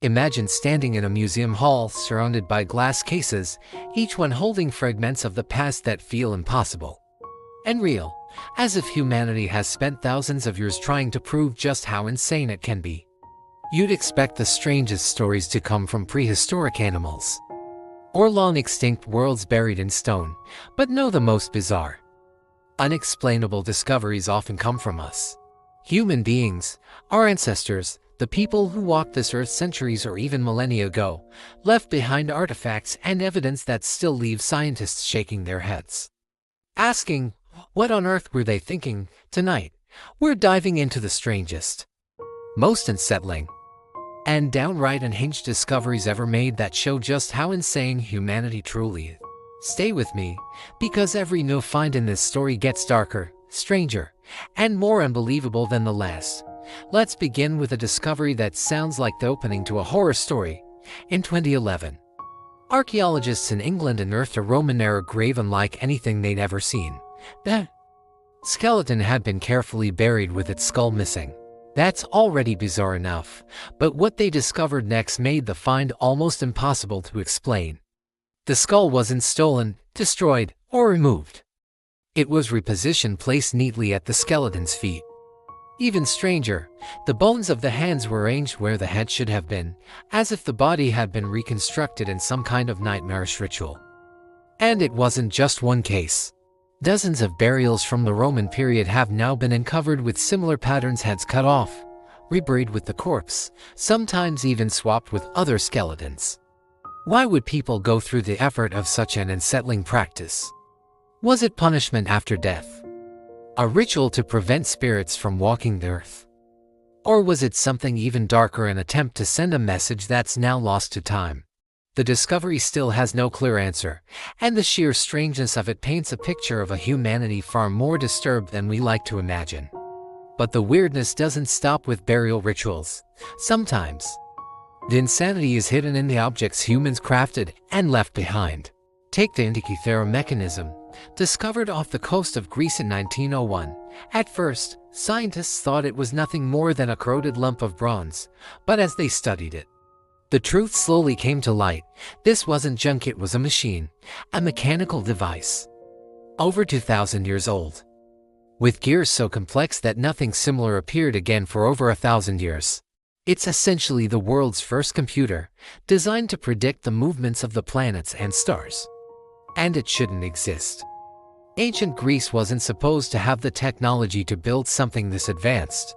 Imagine standing in a museum hall surrounded by glass cases, each one holding fragments of the past that feel impossible and real, as if humanity has spent thousands of years trying to prove just how insane it can be. You'd expect the strangest stories to come from prehistoric animals or long-extinct worlds buried in stone, but no, the most bizarre, unexplainable discoveries often come from us. Human beings, our ancestors, the people who walked this earth centuries or even millennia ago, left behind artifacts and evidence that still leaves scientists shaking their heads, asking, what on earth were they thinking? Tonight, we're diving into the strangest, most unsettling, and downright unhinged discoveries ever made that show just how insane humanity truly is. Stay with me, because every new find in this story gets darker, stranger, and more unbelievable than the last. Let's begin with a discovery that sounds like the opening to a horror story. In 2011, archaeologists in England unearthed a Roman-era grave unlike anything they'd ever seen. The skeleton had been carefully buried with its skull missing. That's already bizarre enough, but what they discovered next made the find almost impossible to explain. The skull wasn't stolen, destroyed, or removed. It was repositioned, placed neatly at the skeleton's feet. Even stranger, the bones of the hands were arranged where the head should have been, as if the body had been reconstructed in some kind of nightmarish ritual. And it wasn't just one case. Dozens of burials from the Roman period have now been uncovered with similar patterns: heads cut off, reburied with the corpse, sometimes even swapped with other skeletons. Why would people go through the effort of such an unsettling practice? Was it punishment after death? A ritual to prevent spirits from walking the earth? Or was it something even darker, an attempt to send a message that's now lost to time? The discovery still has no clear answer, and the sheer strangeness of it paints a picture of a humanity far more disturbed than we like to imagine. But the weirdness doesn't stop with burial rituals. Sometimes, the insanity is hidden in the objects humans crafted and left behind. Take the Antikythera mechanism, discovered off the coast of Greece in 1901. At first, scientists thought it was nothing more than a corroded lump of bronze, but as they studied it, the truth slowly came to light. This wasn't junk, it was a machine, a mechanical device, over 2,000 years old, with gears so complex that nothing similar appeared again for over 1,000 years. It's essentially the world's first computer, designed to predict the movements of the planets and stars. And it shouldn't exist. Ancient Greece wasn't supposed to have the technology to build something this advanced.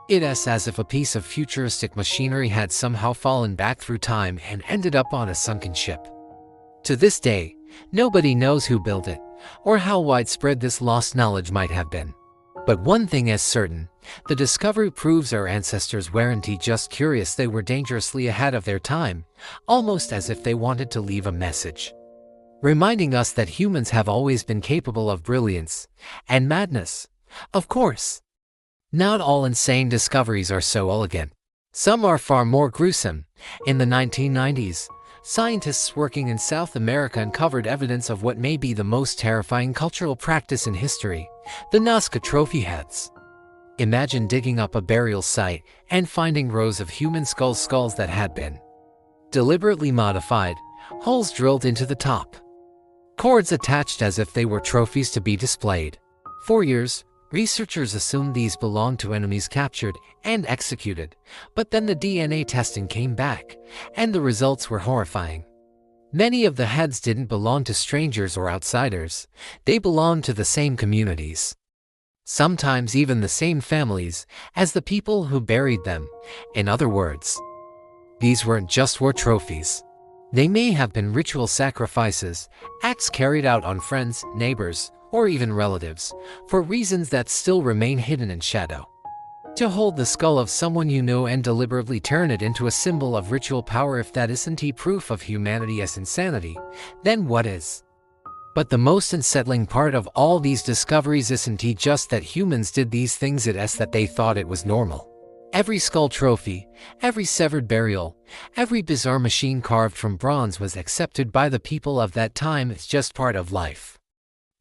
It's as if a piece of futuristic machinery had somehow fallen back through time and ended up on a sunken ship. To this day, nobody knows who built it, or how widespread this lost knowledge might have been. But one thing is certain, the discovery proves our ancestors weren't just curious, they were dangerously ahead of their time, almost as if they wanted to leave a message, reminding us that humans have always been capable of brilliance and madness. Of course, not all insane discoveries are so elegant. Some are far more gruesome. In the 1990s, scientists working in South America uncovered evidence of what may be the most terrifying cultural practice in history: the Nazca trophy heads. Imagine digging up a burial site and finding rows of human skulls that had been deliberately modified, holes drilled into the top, cords attached as if they were trophies to be displayed. For years, researchers assumed these belonged to enemies captured and executed, but then the DNA testing came back, and the results were horrifying. Many of the heads didn't belong to strangers or outsiders, they belonged to the same communities, sometimes even the same families, as the people who buried them. In other words, these weren't just war trophies. They may have been ritual sacrifices, acts carried out on friends, neighbors, or even relatives, for reasons that still remain hidden in shadow. To hold the skull of someone you know and deliberately turn it into a symbol of ritual power, if that isn't proof of humanity's insanity, then what is? But the most unsettling part of all these discoveries isn't just that humans did these things, it's that they thought it was normal. Every skull trophy, every severed burial, every bizarre machine carved from bronze was accepted by the people of that time as just part of life.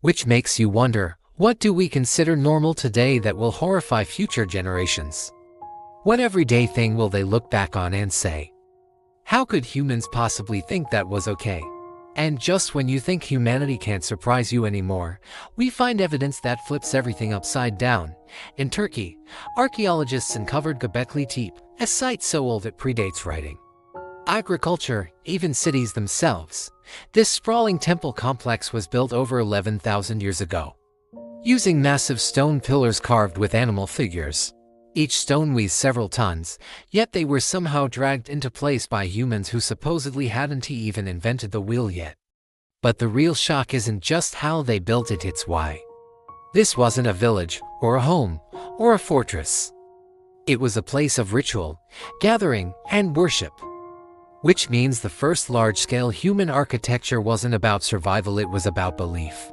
Which makes you wonder, what do we consider normal today that will horrify future generations? What everyday thing will they look back on and say, How could humans possibly think that was okay? And just when you think humanity can't surprise you anymore, we find evidence that flips everything upside down. In Turkey, archaeologists uncovered Göbekli Tepe, a site so old it predates writing, agriculture, even cities themselves. This sprawling temple complex was built over 11,000 years ago, using massive stone pillars carved with animal figures. Each stone weighs several tons, yet they were somehow dragged into place by humans who supposedly hadn't even invented the wheel yet. But the real shock isn't just how they built it, it's why. This wasn't a village, or a home, or a fortress. It was a place of ritual, gathering, and worship. Which means the first large-scale human architecture wasn't about survival, it was about belief.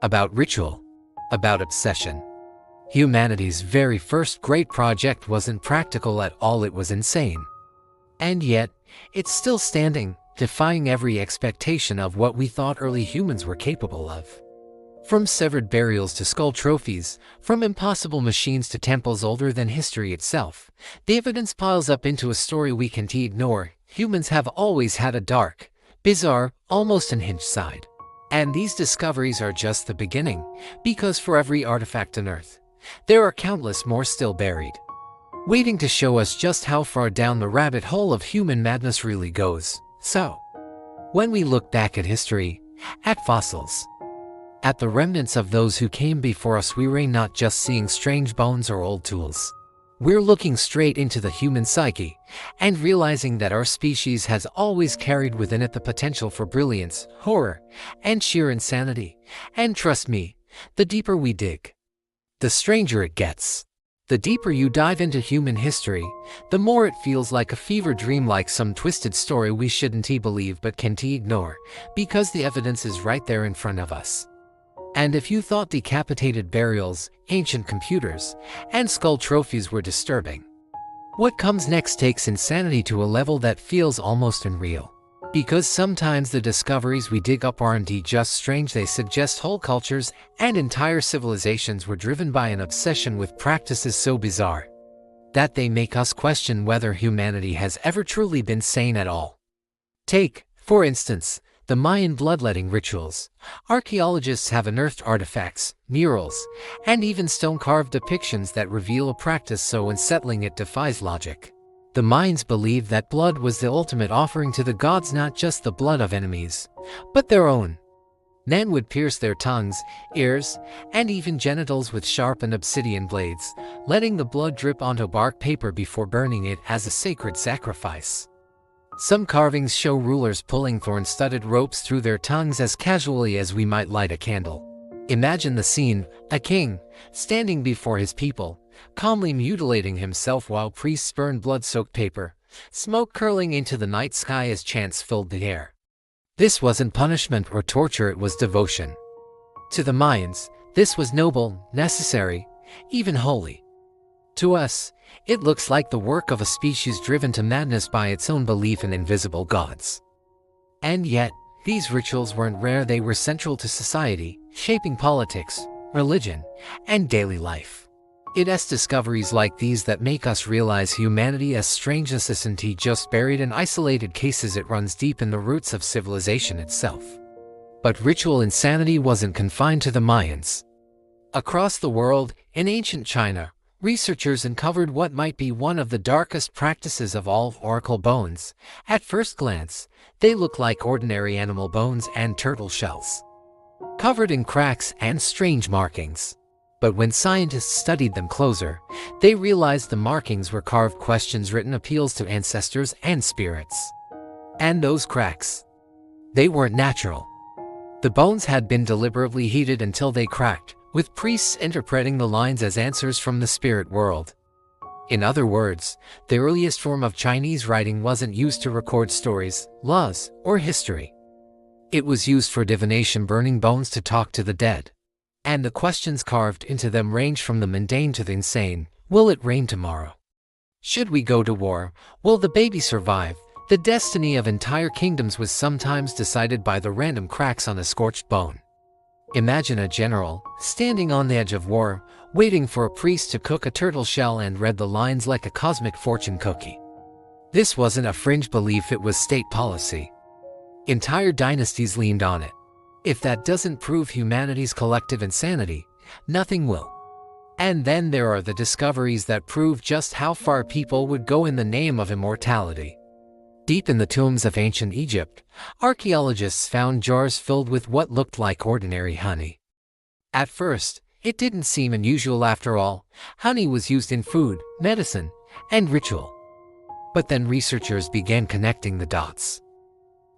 About ritual. About obsession. Humanity's very first great project wasn't practical at all, it was insane. And yet, it's still standing, defying every expectation of what we thought early humans were capable of. From severed burials to skull trophies, from impossible machines to temples older than history itself, the evidence piles up into a story we can't ignore. Humans have always had a dark, bizarre, almost unhinged side. And these discoveries are just the beginning, because for every artifact on Earth, there are countless more still buried, waiting to show us just how far down the rabbit hole of human madness really goes. So, when we look back at history, at fossils, at the remnants of those who came before us, we're not just seeing strange bones or old tools. We're looking straight into the human psyche and realizing that our species has always carried within it the potential for brilliance, horror, and sheer insanity. And trust me, the deeper we dig, the stranger it gets. The deeper you dive into human history, the more it feels like a fever dream, like some twisted story we shouldn't believe but can't ignore, because the evidence is right there in front of us. And if you thought decapitated burials, ancient computers, and skull trophies were disturbing, what comes next takes insanity to a level that feels almost unreal. Because sometimes the discoveries we dig up aren't just strange, they suggest whole cultures and entire civilizations were driven by an obsession with practices so bizarre that they make us question whether humanity has ever truly been sane at all. Take, for instance, the Mayan bloodletting rituals. Archaeologists have unearthed artifacts, murals, and even stone-carved depictions that reveal a practice so unsettling it defies logic. The Mayans believed that blood was the ultimate offering to the gods, not just the blood of enemies, but their own. Men would pierce their tongues, ears, and even genitals with sharpened obsidian blades, letting the blood drip onto bark paper before burning it as a sacred sacrifice. Some carvings show rulers pulling thorn-studded ropes through their tongues as casually as we might light a candle. Imagine the scene: a king, standing before his people, calmly mutilating himself while priests burned blood-soaked paper, smoke curling into the night sky as chants filled the air. This wasn't punishment or torture, it was devotion. To the Mayans, this was noble, necessary, even holy. To us, it looks like the work of a species driven to madness by its own belief in invisible gods. And yet, these rituals weren't rare, they were central to society, shaping politics, religion, and daily life. It's discoveries like these that make us realize humanity as strangest isn't just buried in isolated cases, it runs deep in the roots of civilization itself. But ritual insanity wasn't confined to the Mayans. Across the world, in ancient China, researchers uncovered what might be one of the darkest practices of all: oracle bones. At first glance, they look like ordinary animal bones and turtle shells, covered in cracks and strange markings. But when scientists studied them closer, they realized the markings were carved questions, written appeals to ancestors and spirits. And those cracks, they weren't natural. The bones had been deliberately heated until they cracked, with priests interpreting the lines as answers from the spirit world. In other words, the earliest form of Chinese writing wasn't used to record stories, laws, or history. It was used for divination, burning bones to talk to the dead. And the questions carved into them range from the mundane to the insane. Will it rain tomorrow? Should we go to war? Will the baby survive? The destiny of entire kingdoms was sometimes decided by the random cracks on a scorched bone. Imagine a general, standing on the edge of war, waiting for a priest to cook a turtle shell and read the lines like a cosmic fortune cookie. This wasn't a fringe belief, it was state policy. Entire dynasties leaned on it. If that doesn't prove humanity's collective insanity, nothing will. And then there are the discoveries that prove just how far people would go in the name of immortality. Deep in the tombs of ancient Egypt, archaeologists found jars filled with what looked like ordinary honey. At first, it didn't seem unusual. After all, honey was used in food, medicine, and ritual. But then researchers began connecting the dots.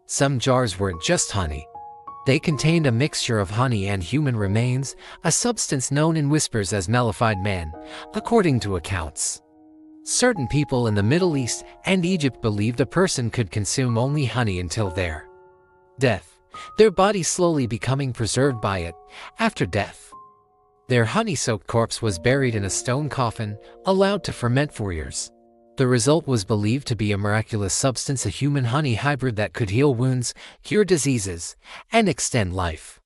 Some jars weren't just honey. They contained a mixture of honey and human remains, a substance known in whispers as mellified man, according to accounts. Certain people in the Middle East and Egypt believed a person could consume only honey until their death, their body slowly becoming preserved by it. After death, their honey-soaked corpse was buried in a stone coffin, allowed to ferment for years. The result was believed to be a miraculous substance, a human-honey hybrid that could heal wounds, cure diseases, and extend life.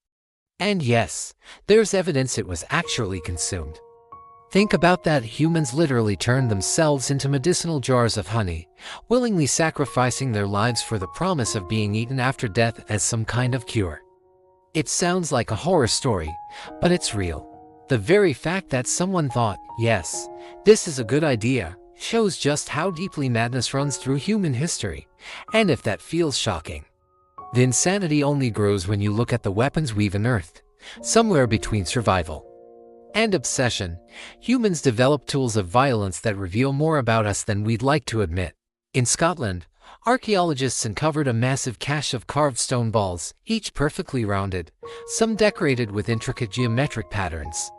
And yes, there's evidence it was actually consumed. Think about that, humans literally turned themselves into medicinal jars of honey, willingly sacrificing their lives for the promise of being eaten after death as some kind of cure. It sounds like a horror story, but it's real. The very fact that someone thought, yes, this is a good idea, shows just how deeply madness runs through human history. And if that feels shocking, the insanity only grows when you look at the weapons we've unearthed. Somewhere between survival and obsession, humans develop tools of violence that reveal more about us than we'd like to admit. In Scotland, archaeologists uncovered a massive cache of carved stone balls, each perfectly rounded, some decorated with intricate geometric patterns.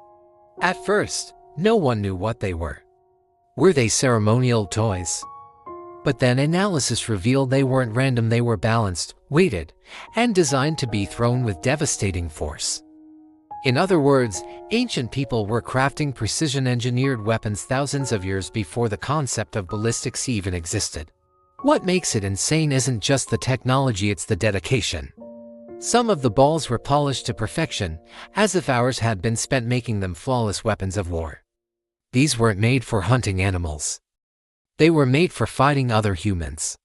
At first, no one knew what they were. Were they ceremonial toys? But then analysis revealed they weren't random, they were balanced, weighted, and designed to be thrown with devastating force. In other words, ancient people were crafting precision-engineered weapons thousands of years before the concept of ballistics even existed. What makes it insane isn't just the technology, it's the dedication. Some of the balls were polished to perfection, as if hours had been spent making them flawless weapons of war. These weren't made for hunting animals. They were made for fighting other humans.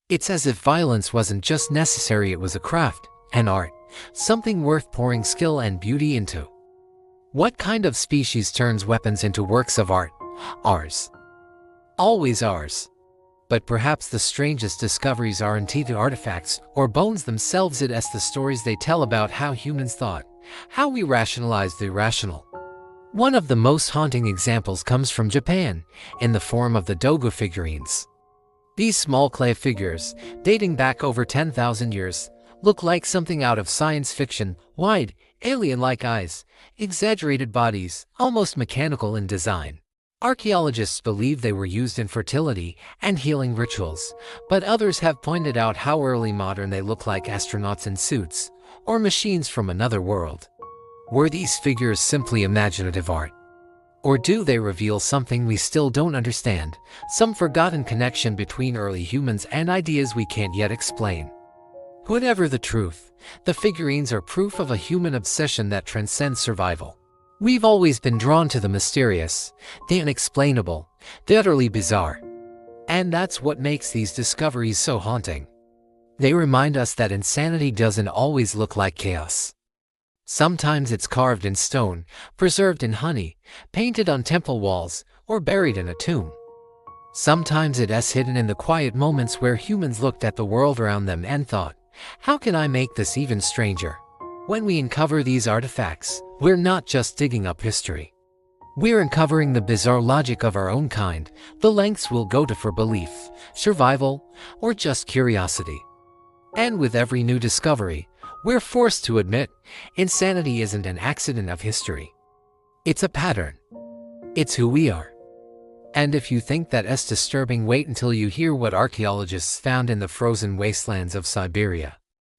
It's as if violence wasn't just necessary, it was a craft, an art, something worth pouring skill and beauty into. What kind of species turns weapons into works of art? Ours. Always ours. But perhaps the strangest discoveries aren't the artifacts or bones themselves, it's the stories they tell about how humans thought, how we rationalized the irrational. One of the most haunting examples comes from Japan, in the form of the dogo figurines. These small clay figures, dating back over 10,000 years, look like something out of science fiction: wide, alien-like eyes, exaggerated bodies, almost mechanical in design. Archaeologists believe they were used in fertility and healing rituals, but others have pointed out how early modern they look like astronauts in suits, or machines from another world. Were these figures simply imaginative art? Or do they reveal something we still don't understand, some forgotten connection between early humans and ideas we can't yet explain? Whatever the truth, the figurines are proof of a human obsession that transcends survival. We've always been drawn to the mysterious, the unexplainable, the utterly bizarre. And that's what makes these discoveries so haunting. They remind us that insanity doesn't always look like chaos. Sometimes it's carved in stone, preserved in honey, painted on temple walls, or buried in a tomb. Sometimes it's hidden in the quiet moments where humans looked at the world around them and thought, how can I make this even stranger? When we uncover these artifacts, we're not just digging up history. We're uncovering the bizarre logic of our own kind, the lengths we'll go to for belief, survival, or just curiosity. And with every new discovery, we're forced to admit, insanity isn't an accident of history. It's a pattern. It's who we are. And if you think that's disturbing, wait until you hear what archaeologists found in the frozen wastelands of Siberia.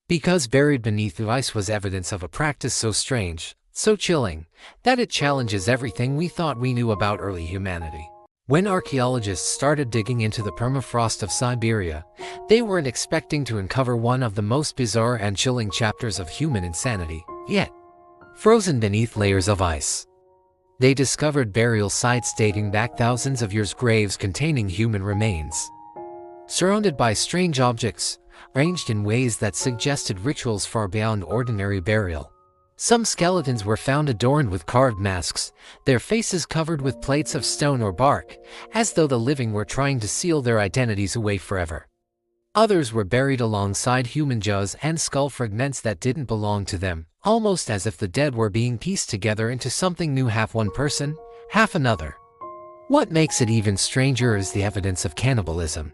Because buried beneath the ice was evidence of a practice so strange, so chilling, that it challenges everything we thought we knew about early humanity. When archaeologists started digging into the permafrost of Siberia, they weren't expecting to uncover one of the most bizarre and chilling chapters of human insanity yet. Frozen beneath layers of ice, they discovered burial sites dating back thousands of years, graves containing human remains. surrounded by strange objects, arranged in ways that suggested rituals far beyond ordinary burial. Some skeletons were found adorned with carved masks, their faces covered with plates of stone or bark, as though the living were trying to seal their identities away forever. Others were buried alongside human jaws and skull fragments that didn't belong to them, almost as if the dead were being pieced together into something new, half one person, half another. What makes it even stranger is the evidence of cannibalism.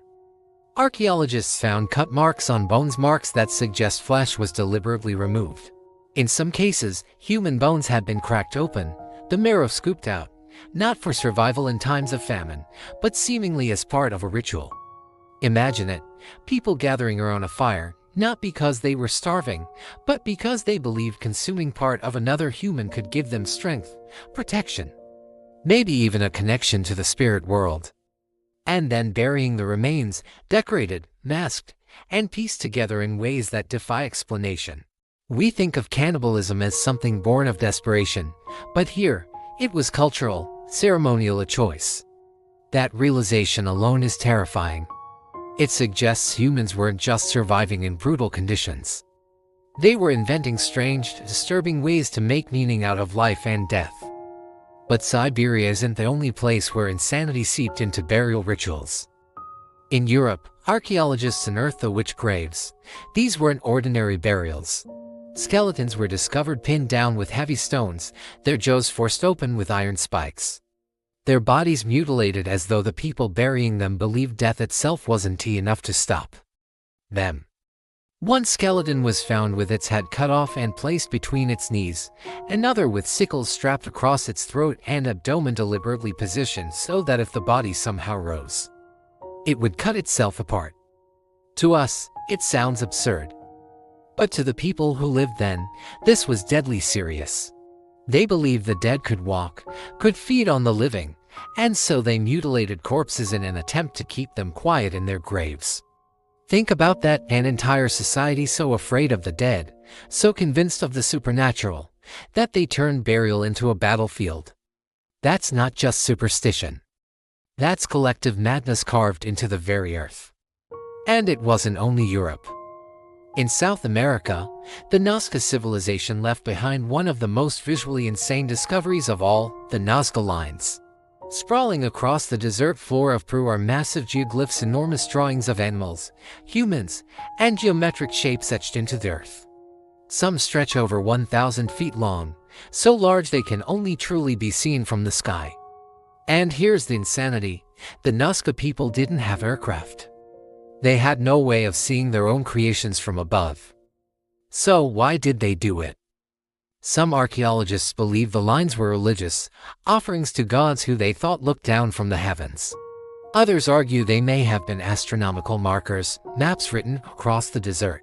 Archaeologists found cut marks on bones, marks that suggest flesh was deliberately removed. In some cases, human bones had been cracked open, the marrow scooped out, not for survival in times of famine, but seemingly as part of a ritual. Imagine it, people gathering around a fire, not because they were starving, but because they believed consuming part of another human could give them strength, protection, maybe even a connection to the spirit world. And then burying the remains, decorated, masked, and pieced together in ways that defy explanation. We think of cannibalism as something born of desperation, but here, it was cultural, ceremonial, a choice. That realization alone is terrifying. It suggests humans weren't just surviving in brutal conditions. They were inventing strange, disturbing ways to make meaning out of life and death. But Siberia isn't the only place where insanity seeped into burial rituals. In Europe, archaeologists unearthed the witch graves. These weren't ordinary burials. Skeletons were discovered pinned down with heavy stones, their jaws forced open with iron spikes. Their bodies mutilated as though the people burying them believed death itself wasn't enough to stop them. One skeleton was found with its head cut off and placed between its knees, another with sickles strapped across its throat and abdomen deliberately positioned so that if the body somehow rose, it would cut itself apart. To us, it sounds absurd. But to the people who lived then, this was deadly serious. They believed the dead could walk, could feed on the living, and so they mutilated corpses in an attempt to keep them quiet in their graves. Think about that, an entire society so afraid of the dead, so convinced of the supernatural, that they turned burial into a battlefield. That's not just superstition. That's collective madness carved into the very earth. And it wasn't only Europe. In South America, the Nazca civilization left behind one of the most visually insane discoveries of all, the Nazca lines. Sprawling across the desert floor of Peru are massive geoglyphs, enormous drawings of animals, humans, and geometric shapes etched into the earth. Some stretch over 1,000 feet long, so large they can only truly be seen from the sky. And here's the insanity: the Nazca people didn't have aircraft. They had no way of seeing their own creations from above. So why did they do it? Some archaeologists believe the lines were religious, offerings to gods who they thought looked down from the heavens. Others argue they may have been astronomical markers, maps written across the desert.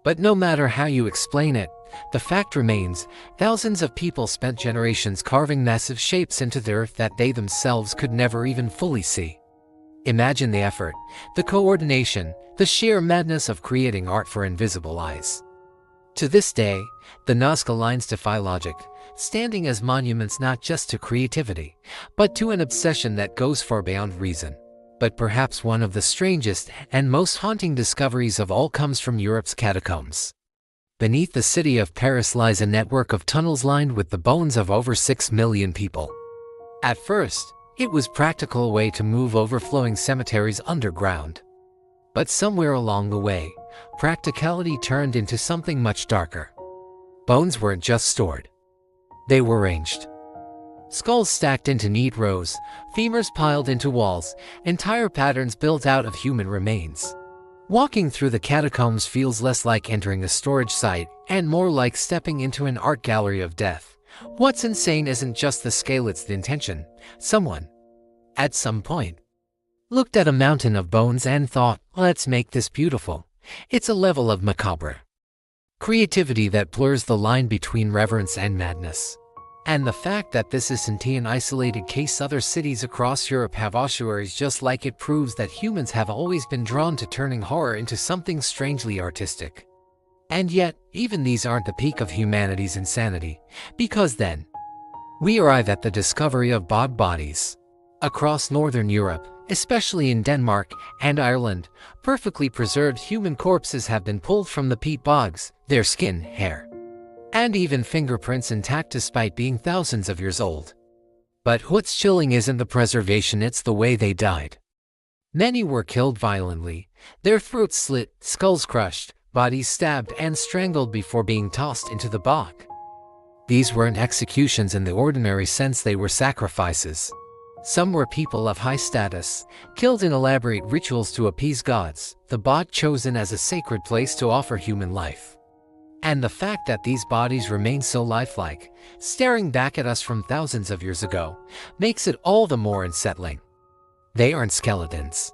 But no matter how you explain it, the fact remains, thousands of people spent generations carving massive shapes into the earth that they themselves could never even fully see. Imagine the effort, the coordination, the sheer madness of creating art for invisible eyes. To this day, the Nazca lines defy logic, standing as monuments not just to creativity, but to an obsession that goes far beyond reason. But perhaps one of the strangest and most haunting discoveries of all comes from Europe's catacombs. Beneath the city of Paris lies a network of tunnels lined with the bones of over 6 million people. At first, it was a practical way to move overflowing cemeteries underground. But somewhere along the way, practicality turned into something much darker. Bones weren't just stored. They were arranged. Skulls stacked into neat rows, femurs piled into walls, entire patterns built out of human remains. Walking through the catacombs feels less like entering a storage site and more like stepping into an art gallery of death. What's insane isn't just the scale, it's the intention. Someone, at some point, looked at a mountain of bones and thought, let's make this beautiful. It's a level of macabre creativity that blurs the line between reverence and madness. And the fact that this isn't an isolated case, other cities across Europe have ossuaries just like it, proves that humans have always been drawn to turning horror into something strangely artistic. And yet, even these aren't the peak of humanity's insanity, because then we arrive at the discovery of bog bodies. Across northern Europe, Especially in Denmark and Ireland, perfectly preserved human corpses have been pulled from the peat bogs, their skin, hair, and even fingerprints intact despite being thousands of years old. But what's chilling isn't the preservation, it's the way they died. Many were killed violently, their throats slit, skulls crushed, bodies stabbed and strangled before being tossed into the bog. These weren't executions in the ordinary sense, they were sacrifices. Some were people of high status, killed in elaborate rituals to appease gods, the bog chosen as a sacred place to offer human life. And the fact that these bodies remain so lifelike, staring back at us from thousands of years ago, makes it all the more unsettling. They aren't skeletons.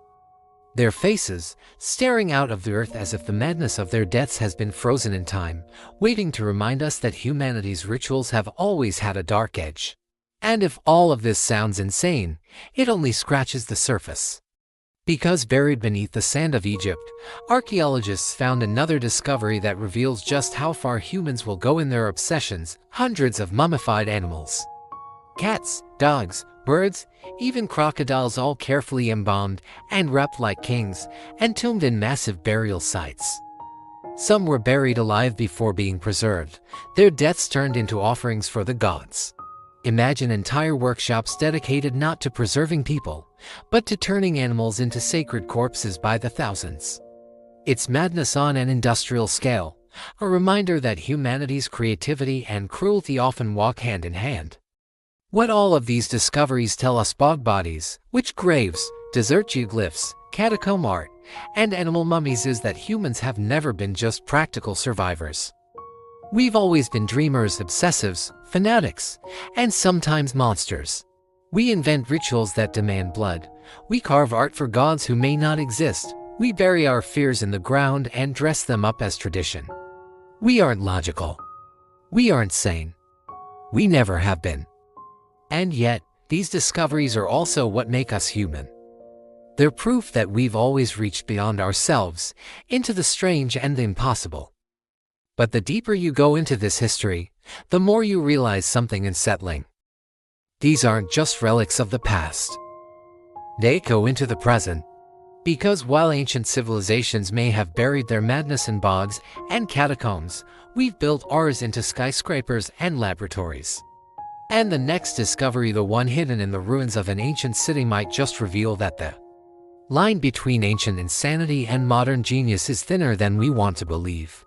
Their faces, staring out of the earth as if the madness of their deaths has been frozen in time, waiting to remind us that humanity's rituals have always had a dark edge. And if all of this sounds insane, it only scratches the surface. Because buried beneath the sand of Egypt, archaeologists found another discovery that reveals just how far humans will go in their obsessions: hundreds of mummified animals. Cats, dogs, birds, even crocodiles, all carefully embalmed and wrapped like kings, entombed in massive burial sites. Some were buried alive before being preserved, their deaths turned into offerings for the gods. Imagine entire workshops dedicated not to preserving people, but to turning animals into sacred corpses by the thousands. It's madness on an industrial scale, a reminder that humanity's creativity and cruelty often walk hand in hand. What all of these discoveries tell us about bodies, witch graves, desert geoglyphs, catacomb art, and animal mummies is that humans have never been just practical survivors. We've always been dreamers, obsessives, fanatics, and sometimes monsters. We invent rituals that demand blood. We carve art for gods who may not exist. We bury our fears in the ground and dress them up as tradition. We aren't logical. We aren't sane. We never have been. And yet, these discoveries are also what make us human. They're proof that we've always reached beyond ourselves, into the strange and the impossible. But the deeper you go into this history, the more you realize something unsettling. These aren't just relics of the past. They go into the present. Because while ancient civilizations may have buried their madness in bogs and catacombs, we've built ours into skyscrapers and laboratories. And the next discovery, the one hidden in the ruins of an ancient city, might just reveal that the line between ancient insanity and modern genius is thinner than we want to believe.